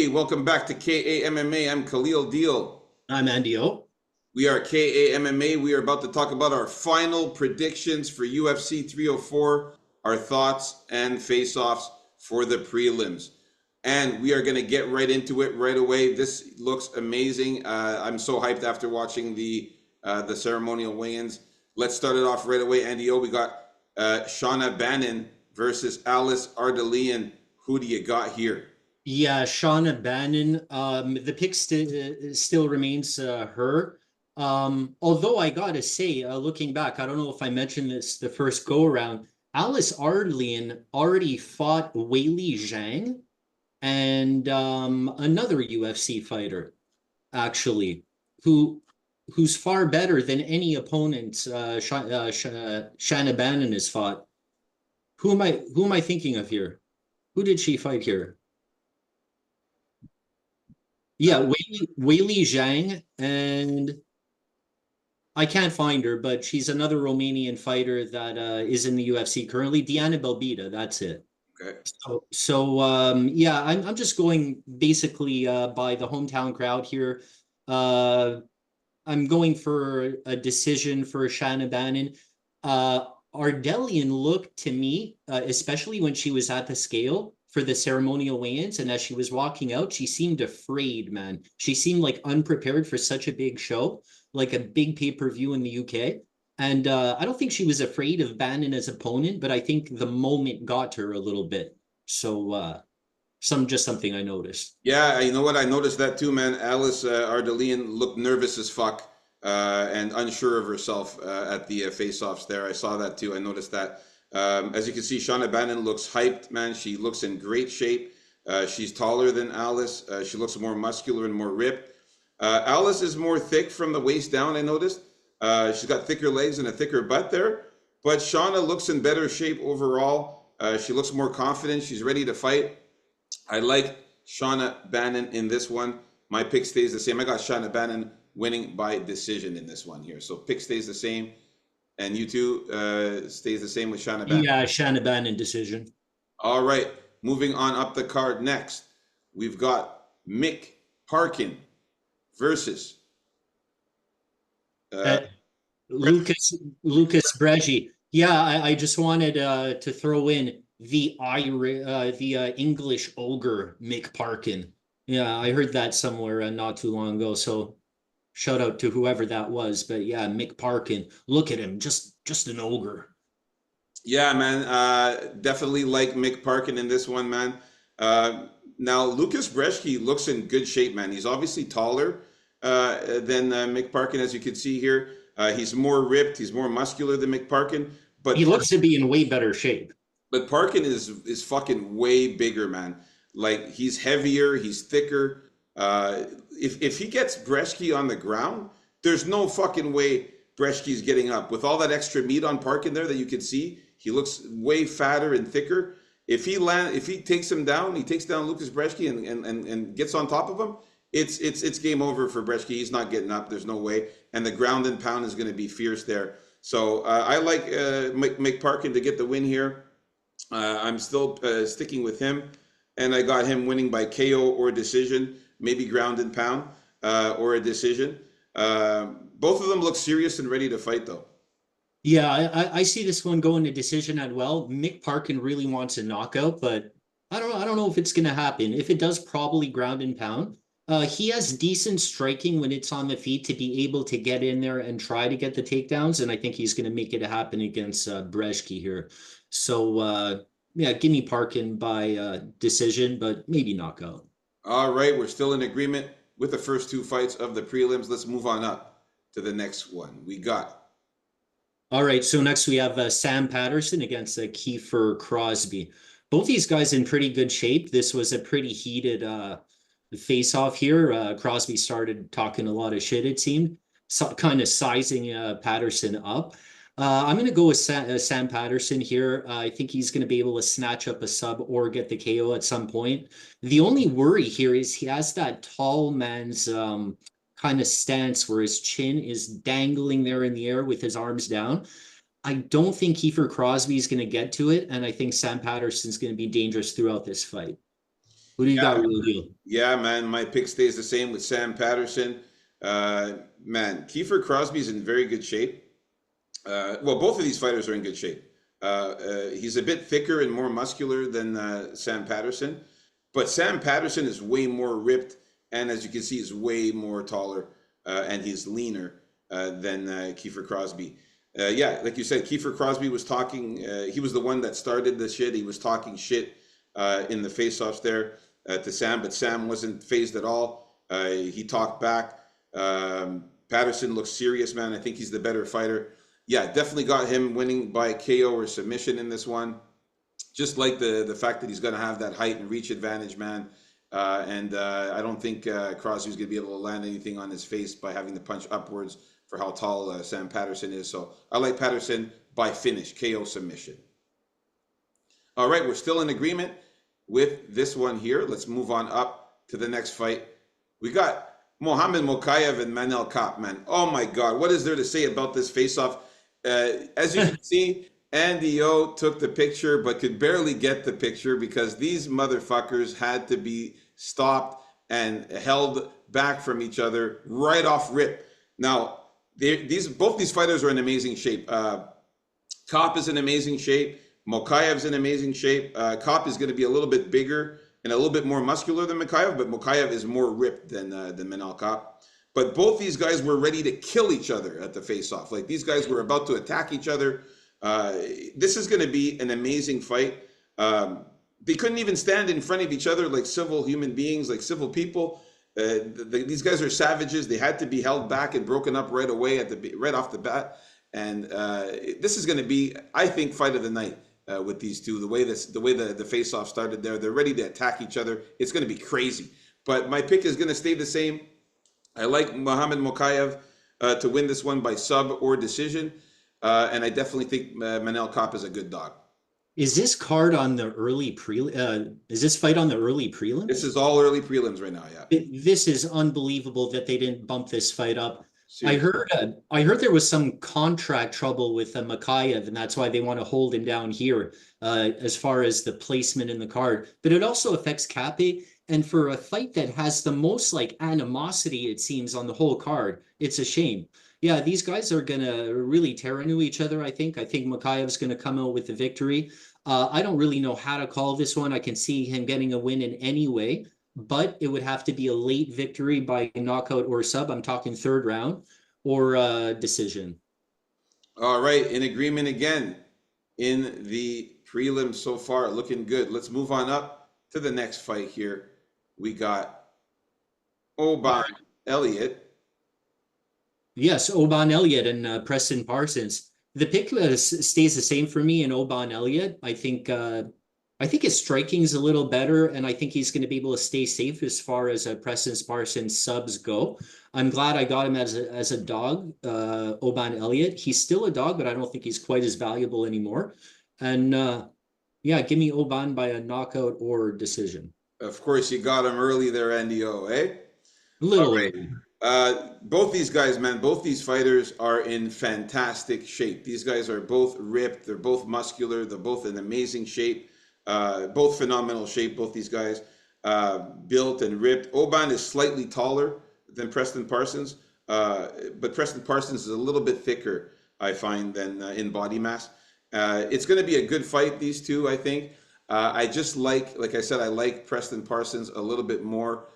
Hey, welcome back to KAMMA. I'm Khalil Deal. I'm Andy O. We are KAMMA. We are about to talk about our final predictions for UFC 304, our thoughts and face-offs for the prelims. And we are going to get right into it right away. This looks amazing. I'm so hyped after watching the ceremonial weigh-ins. Let's start it off right away. Andy O, we got Shauna Bannon versus Alice Ardalian. Who do you got here? Yeah, Shauna Bannon. The pick still remains her. Although I gotta say, looking back, I don't know if I mentioned this the first go around. Alice Ardalian already fought Weili Zhang and another UFC fighter, actually, who who's far better than any opponent Shanna Bannon has fought. Who am I thinking of here? Who did she fight here? Yeah, Weili Zhang, and I can't find her, but she's another Romanian fighter that is in the UFC currently. Diana Belbita, that's it. Okay. Yeah, I'm just going basically by the hometown crowd here. Uh, I'm going for a decision for Shanna Bannon. Ardelian looked to me, especially when she was at the scale for the ceremonial weigh-ins, and as she was walking out, she seemed afraid, man. She seemed like unprepared for such a big show, like a big pay-per-view in the UK. And I don't think she was afraid of Bannon as opponent, but I think the moment got her a little bit. Something I noticed. Yeah, you know what? I noticed that too, man. Alice Ardalian looked nervous as fuck and unsure of herself at the face-offs there. I saw that too. I noticed that. As you can see, Shauna Bannon looks hyped, man. She looks in great shape. She's taller than Alice. She looks more muscular and more ripped. Alice is more thick from the waist down, I noticed. She's got thicker legs and a thicker butt there. But Shauna looks in better shape overall. She looks more confident. She's ready to fight. I like Shauna Bannon in this one. My pick stays the same. I got Shauna Bannon winning by decision in this one here. So pick stays the same. And you two stays the same with Shauna Bannon. Yeah, Shanna Bannon decision. All right. Moving on up the card next. We've got Mick Parkin versus uh, Uh, Lucas Breggi. Yeah, I just wanted to throw in the English ogre Mick Parkin. Yeah, I heard that somewhere not too long ago. So shout out to whoever that was. But yeah, Mick Parkin. Look at him, just an ogre. Yeah, man. Definitely like Mick Parkin in this one, man. Now, Lucas Brzeski looks in good shape, man. He's obviously taller than Mick Parkin, as you can see here. He's more ripped. He's more muscular than Mick Parkin. He looks to be in way better shape. But Parkin is fucking way bigger, man. Like he's heavier, he's thicker. If he gets Brzeski on the ground, there's no fucking way Brzeski's getting up. With all that extra meat on Parkin there that you can see, he looks way fatter and thicker. If he takes him down, he takes down Lucas Brzeski and gets on top of him, it's game over for Brzeski. He's not getting up. There's no way. And the ground and pound is going to be fierce there. So I like Mick Parkin to get the win here. I'm still sticking with him, and I got him winning by KO or decision, maybe ground and pound or a decision. Both of them look serious and ready to fight, though. Yeah, I see this one going to decision as well. Mick Parkin really wants a knockout, but I don't know if it's going to happen. If it does, probably ground and pound. He has decent striking when it's on the feet to be able to get in there and try to get the takedowns, and I think he's going to make it happen against Brzeski here. Yeah, give me Parkin by decision, but maybe knockout. All right, we're still in agreement with the first two fights of the prelims. Let's move on up to the next one. We got All right, so next we have Sam Patterson against Kiefer Crosby. Both these guys in pretty good shape. This was a pretty heated face-off here. Crosby started talking a lot of shit, it seemed, so, kind of sizing Patterson up. I'm going to go with Sam Patterson here. I think he's going to be able to snatch up a sub or get the KO at some point. The only worry here is he has that tall man's kind of stance where his chin is dangling there in the air with his arms down. I don't think Kiefer Crosby is going to get to it, and I think Sam Patterson's going to be dangerous throughout this fight. Who do you got, Yeah, real deal? yeah, man. My pick stays the same with Sam Patterson. Man, Kiefer Crosby's in very good shape. Well, both of these fighters are in good shape. He's a bit thicker and more muscular than Sam Patterson, but Sam Patterson is way more ripped, and as you can see, is way more taller, and he's leaner than Kiefer Crosby. Yeah, like you said, Kiefer Crosby was talking. He was the one that started the shit. He was talking shit in the face-offs there to Sam, but Sam wasn't phased at all. He talked back. Patterson looks serious, man. I think he's the better fighter. Yeah, definitely got him winning by KO or submission in this one. Just like the fact that he's going to have that height and reach advantage, man. And I don't think Crosby's going to be able to land anything on his face by having to punch upwards for how tall Sam Patterson is. So I like Patterson by finish, KO submission. All right, we're still in agreement with this one here. Let's move on up to the next fight. We got Mohamed Mokaev and Manel Kape, man. Oh my God, what is there to say about this face-off? As you can see, Andy O took the picture, but could barely get the picture because these motherfuckers had to be stopped and held back from each other right off rip. Now, both these fighters are in amazing shape. Kape is in amazing shape. Mokaev's in amazing shape. Kape is going to be a little bit bigger and a little bit more muscular than Mokaev, but Mokaev is more ripped than Manel Kape. But both these guys were ready to kill each other at the face-off. Like these guys were about to attack each other. This is going to be an amazing fight. They couldn't even stand in front of each other like civil human beings, like civil people. These guys are savages. They had to be held back and broken up right away right off the bat. And this is going to be, I think, fight of the night with these two. The way the face-off started there, they're ready to attack each other. It's going to be crazy. But my pick is going to stay the same. I like Mohamed Mokaev to win this one by sub or decision, and I definitely think Manel Kape is a good dog. Is this card on the early is this fight on the early This prelims? is all early prelims right now. Yeah, This is unbelievable that they didn't bump this fight up. seriously. I heard there was some contract trouble with Makayev, and that's why they want to hold him down here as far as the placement in the card. But it also affects Cape. And for a fight that has the most like animosity, it seems, on the whole card, it's a shame. Yeah, these guys are gonna really tear into each other. I think Makayev's gonna come out with the victory. I don't really know how to call this one. I can see him getting a win in any way, but it would have to be a late victory by knockout or sub. I'm talking third round or decision. All right, in agreement again in the prelims so far, looking good. Let's move on up to the next fight here. We got Oban Elliott. Yes, Oban Elliott and Preston Parsons. The pick stays the same for me in Oban Elliott. I think his striking is a little better, and I think he's going to be able to stay safe as far as Preston Parsons subs go. I'm glad I got him as a dog, Oban Elliott. He's still a dog, but I don't think he's quite as valuable anymore. And yeah, give me Oban by a knockout or decision. Of course, you got him early there, NDO, eh? A All little right. early. Both these guys, man, both these fighters are in fantastic shape. These guys are both ripped. They're both muscular. They're both in amazing shape. Both phenomenal shape, both these guys. Built and ripped. Oban is slightly taller than Preston Parsons, but Preston Parsons is a little bit thicker, I find, than in body mass. It's going to be a good fight, these two, I think. I just like I said, I like Preston Parsons a little bit more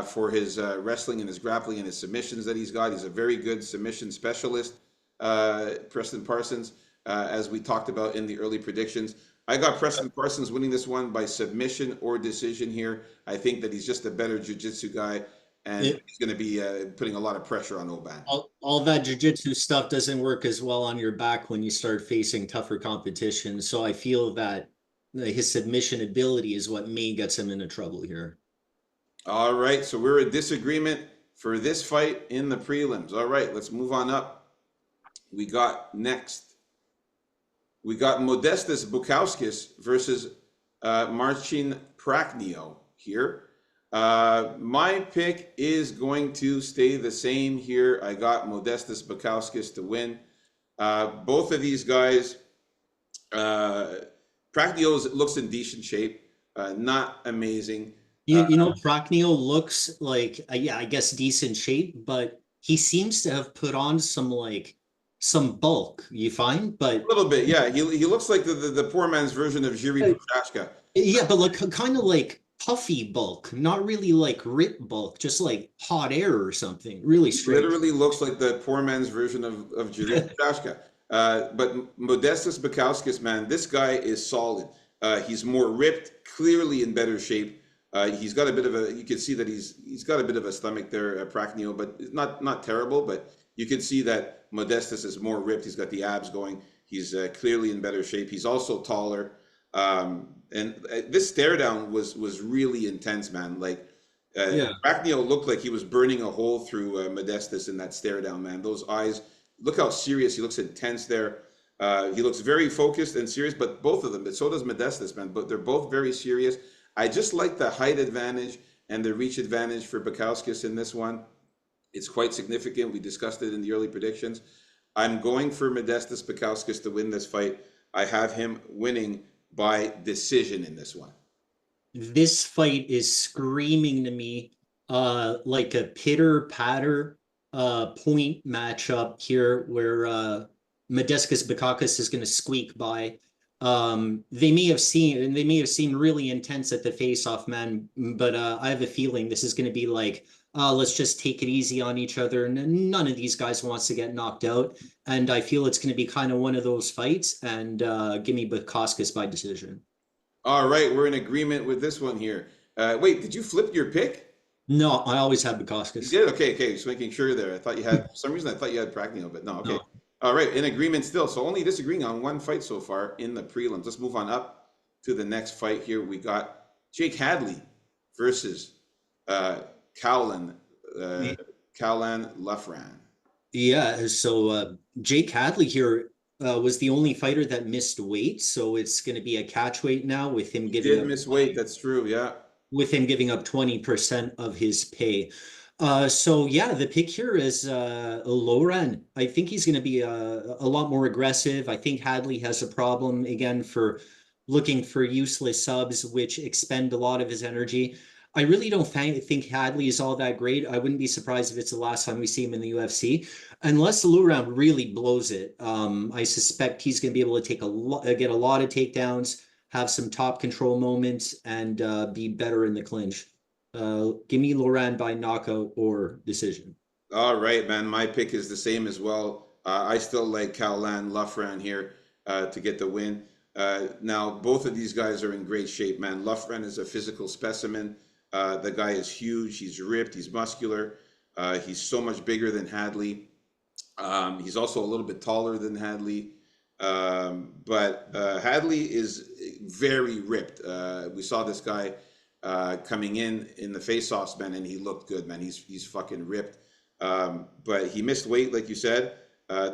for his wrestling and his grappling and his submissions that he's got. He's a very good submission specialist, Preston Parsons, as we talked about in the early predictions. I got Preston Parsons winning this one by submission or decision here. I think that he's just a better jiu-jitsu guy, and It, he's going to be putting a lot of pressure on Oban. all that jujitsu stuff doesn't work as well on your back when you start facing tougher competition. So I feel that his submission ability is what may get him into trouble here. All right, so we're in disagreement for this fight in the prelims. All right, let's move on up. We got Modestas Bukauskas versus Marcin Prachnio here. My pick is going to stay the same here. I got Modestas Bukauskas to win. Both of these guys, Prachnio looks in decent shape, not amazing. You know, Prochniel looks like, yeah, I guess decent shape, but he seems to have put on some like some bulk, you find? A little bit, yeah. He looks like the poor man's version of Jiri Uh, Prochazka. yeah, but like kind of like puffy bulk, not really like rip bulk, just like hot air or something. Really He strange. literally looks like the poor man's version of Jiri Prochazka. But Modestas Bukowskis, man, this guy is solid. He's more ripped, clearly in better shape. He's got a bit of a. You can see that he's got a bit of a stomach there, Prachnio, but it's not terrible. But you can see that Modestas is more ripped. He's got the abs going. He's clearly in better shape. He's also taller. And this stare down was really intense, man. Like Yeah. Rachnio looked like he was burning a hole through Modestus in that stare down, man. Those eyes, look how serious he looks, intense there. He looks very focused and serious, but both of them, but so does Modestus, man. But they're both very serious. I just like the height advantage and the reach advantage for Bukowskis in this one. It's quite significant. We discussed it in the early predictions. I'm going for Modestus Bukowskis to win this fight. I have him winning by decision in this one. This fight is screaming to me like a pitter patter point matchup here where Modestus Bikakis is going to squeak by. They may have seen really intense at the face-off, man, but I have a feeling this is going to be like let's just take it easy on each other. And none of these guys wants to get knocked out, and I feel it's going to be kind of one of those fights. And give me Bikakis by decision. All right, we're in agreement with this one here. Wait, did you flip your pick? No, I always have You Bukowskis. did? Okay, okay. Just making sure there. I thought you had, for some reason, I thought you had Pragnio, but no, okay. No. All right, in agreement still. So only disagreeing on one fight so far in the prelims. Let's move on up to the next fight here. We got Jake Hadley versus uh, Cowlan, uh, Cowlan Lufran. Yeah, so Jake Hadley here was the only fighter that missed weight, so it's going to be a catch weight now He did miss weight. That's true. Yeah. with him giving up 20% of his pay. So yeah, the pick here is Loran. I think he's going to be a lot more aggressive. I think Hadley has a problem again for looking for useless subs, which expend a lot of his energy. I really don't think Hadley is all that great. I wouldn't be surprised if it's the last time we see him in the UFC, unless Loran really blows it. I suspect he's going to be able to take get a lot of takedowns, have some top control moments, and be better in the clinch. Give me Loran by knockout or decision. All right, man. My pick is the same as well. I still like Cowlan Lufran here to get the win. Now, both of these guys are in great shape, man. Lufran is a physical specimen. The guy is huge. He's ripped. He's muscular. He's so much bigger than Hadley. He's also a little bit taller than Hadley. But Hadley is very ripped. We saw this guy coming in the face-offs, man, and he looked good, man. He's fucking ripped. But he missed weight, like you said.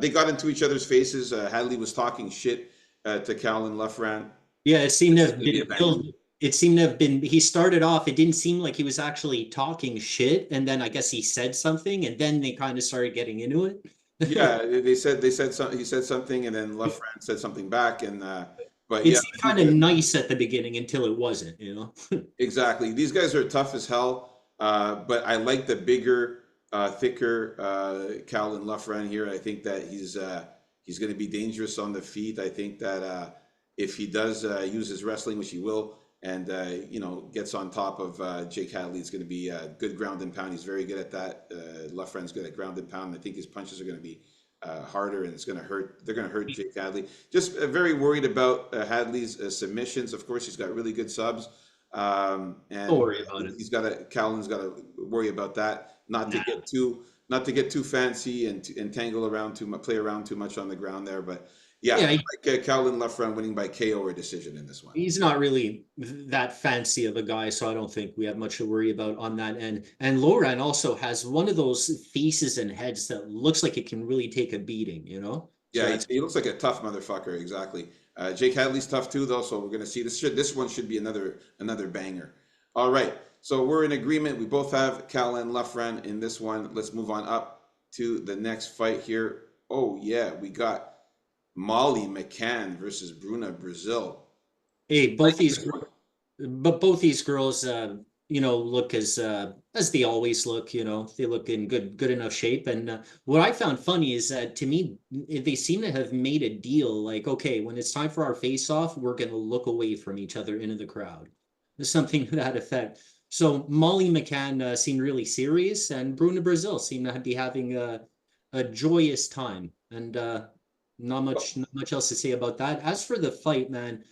They got into each other's faces. Hadley was talking shit to Callan Lufran. Yeah, it seemed This to is have gonna be been a banger. built. It seemed to have been. He started off. It didn't seem like he was actually talking shit, and then I guess he said something, and then they kind of started getting into it. Yeah, they said something. He said something, and then Lufran said something back, and but It yeah, seemed I kind think of nice at the beginning until it wasn't, you know? exactly. These guys are tough as hell, but I like the bigger, thicker Calvin Lufran here. I think that he's going to be dangerous on the feet. I think that if he does use his wrestling, which he will, and gets on top of Jake Hadley, it's going to be good ground and pound. He's very good at that. Lufran's good at ground and pound. I think his punches are going to be harder, and it's going to hurt. They're going to hurt Jake Hadley. Just very worried about Hadley's submissions. Of course, he's got really good subs, Don't and worry about it. Callan's got to worry about that. Not to get too fancy and tangle around too much, play around too much on the ground there. But yeah, Yeah, like Callan Lufran winning by KO or decision in this one. he's not really that fancy of a guy, so I don't think we have much to worry about on that end. And Loran also has one of those faces and heads that looks like it can really take a beating, you know? So Yeah, that's he looks like a tough motherfucker. Exactly. Jake Hadley's tough too, though. So we're gonna see this one should be another banger. All right. So we're in agreement. We both have Callan Lufran in this one. Let's move on up to the next fight here. Oh yeah, we got Molly McCann versus Bruna Brazil. hey, Like both these this one. but both these girls look as they always look. They look in good enough shape. And what I found funny is that to me, they seem to have made a deal like, okay, when it's time for our face off, we're going to look away from each other into the crowd. Something to that effect. So Molly McCann seemed really serious, and Bruna Brazil seemed to be having a joyous time. And not much else to say about that. As for the fight, man,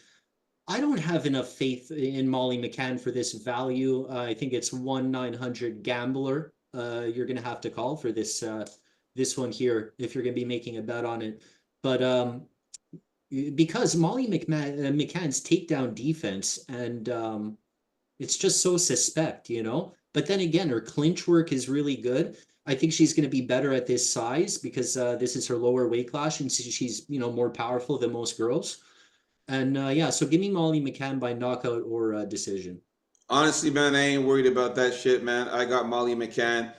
I don't have enough faith in Molly McCann for this value. I think it's 1,900 gambler. You're gonna have to call for this one here if you're gonna be making a bet on it. But because McCann's takedown defense and it's just so suspect. But then again, her clinch work is really good. I think she's going to be better at this size because this is her lower weight class and she's more powerful than most girls. And yeah, so give me Molly McCann by knockout or decision. Honestly, man, I ain't worried about that shit, man. I got Molly McCann.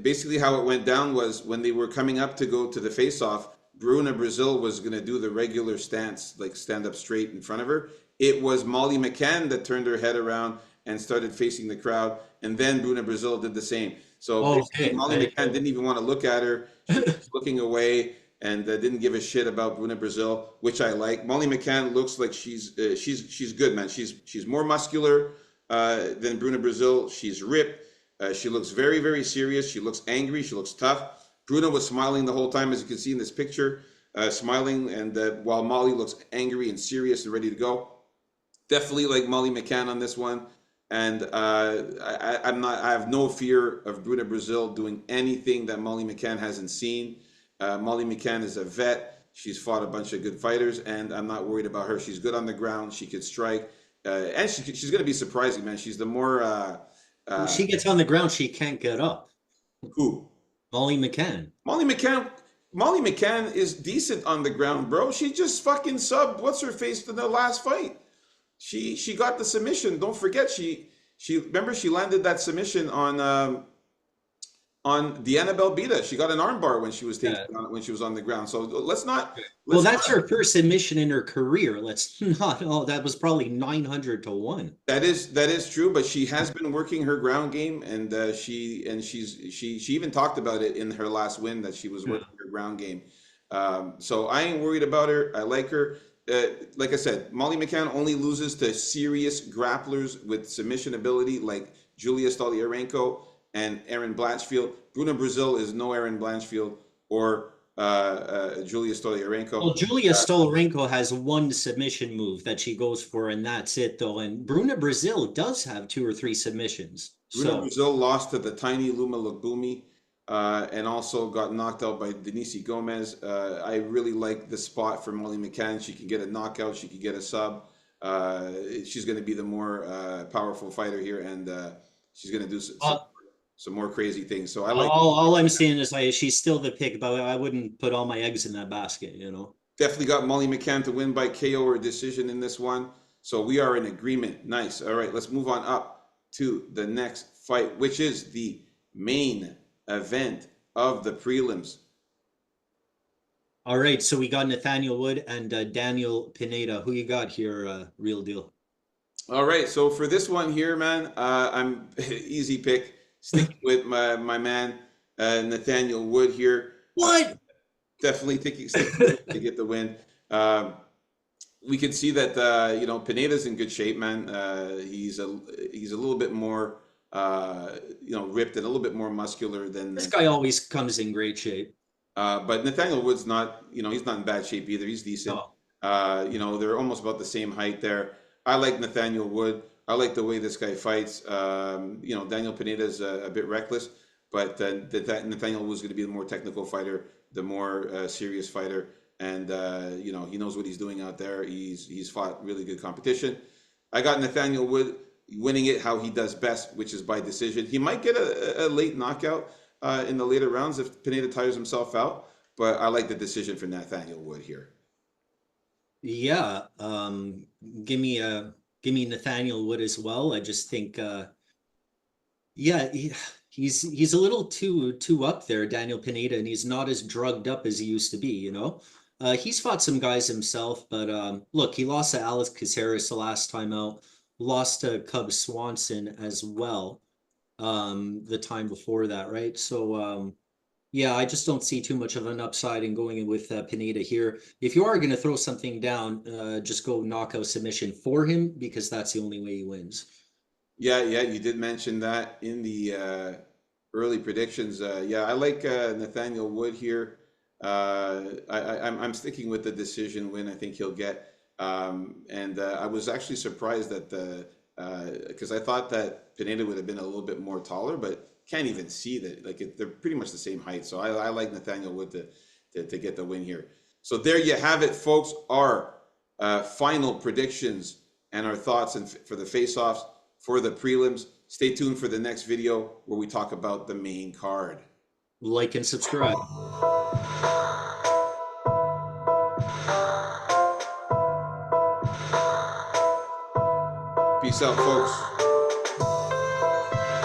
Basically how it went down was when they were coming up to go to the face-off, Bruna Brazil was gonna do the regular stance, like stand up straight in front of her. It was Molly McCann that turned her head around and started facing the crowd, and then Bruna Brazil did the same. So basically, Okay, Molly right. McCann didn't even want to look at her. She was just looking away and didn't give a shit about Bruna Brazil, which I like. Molly McCann looks like she's good, man. She's more muscular than Bruna Brazil. She's ripped. She looks very very serious. She looks angry. She looks tough. Bruna was smiling the whole time, as you can see in this picture, smiling, and while Molly looks angry and serious and ready to go. Definitely like Molly McCann on this one. And I'm not. I have no fear of Bruna Brazil doing anything that Molly McCann hasn't seen. Molly McCann is a vet. She's fought a bunch of good fighters, and I'm not worried about her. She's good on the ground. She could strike, and she's going to be surprising, man. She's the more When uh, she gets on the ground, she can't get up. who Molly McCann. Molly McCann. Molly McCann is decent on the ground, bro. She just fucking subbed what's her face in the last fight. She got the submission. Don't forget she remember she landed that submission on Deanna Belbita. She got an armbar when she was taken Yeah. when she was on the ground. So let's not Well, let's that's not her first submission in her career. Let's not. Oh, that was probably 900 to 1. that is true, but she has been working her ground game, and she even talked about it in her last win that she was Yeah. working her ground game. So I ain't worried about her. I like her. Like I said, Molly McCann only loses to serious grapplers with submission ability, like Julia Stoliarenko and Erin Blanchfield. Bruna Brazil is no Erin Blanchfield or Julia Stoliarenko. Well, Julia Stolarenko has one submission move that she goes for, and that's it, though. And Bruna Brazil does have two or three submissions. Bruna So, Brazil lost to the tiny Luma Lugumi and also got knocked out by Denise Gomez. I really like the spot for Molly McCann. She can get a knockout, she can get a sub. She's going to be the more powerful fighter here, and she's going to do uh, some more crazy things. So I like all I'm saying is like she's still the pick, but I wouldn't put all my eggs in that basket. definitely got Molly McCann to win by KO or decision in this one. So we are in agreement. Nice. All right, let's move on up to the next fight, which is the main event of the prelims. All right, so we got Nathaniel Wood and Daniel Pineda. Who you got here, real deal? All right, so for this one here, man, I'm easy pick. Sticking with my man Nathaniel Wood here. What? Definitely sticking with him to get the win. Um, we can see that Pineda's in good shape, man. He's a little bit more ripped and a little bit more muscular This than guy always comes in great shape. but Nathaniel Wood's not, he's not in bad shape either. He's decent. No. They're almost about the same height there. I like Nathaniel Wood. I like the way this guy fights. Daniel Pineda's a bit reckless, but Nathaniel Wood's going to be the more technical fighter, the more serious fighter, and he knows what he's doing out there. He's fought really good competition. I got Nathaniel Wood winning it how he does best, which is by decision. He might get a late knockout in the later rounds if Pineda tires himself out. But I like the decision for Nathaniel Wood here. Yeah, give me give me Nathaniel Wood as well. I just think yeah, he's a little too up there, Daniel Pineda, and he's not as drugged up as he used to be. He's fought some guys himself, but look, he lost to Alex Caceres the last time out. lost to Cub Swanson as well the time before that, right? So yeah, I just don't see too much of an upside in going in with Pineda here. If you are going to throw something down, just go knockout submission for him because that's the only way he wins. Yeah, yeah, you did mention that in the early predictions. Yeah, I like Nathaniel Wood here. I'm sticking with the decision win. I think he'll get. And I was actually surprised that the because I thought that Pineda would have been a little bit more taller, but can't even see that. Like they're pretty much the same height. So I like Nathaniel Wood to get the win here. So there you have it, folks. Our final predictions and our thoughts and for the face-offs for the prelims. Stay tuned for the next video where we talk about the main card. Like and subscribe. Peace out, folks.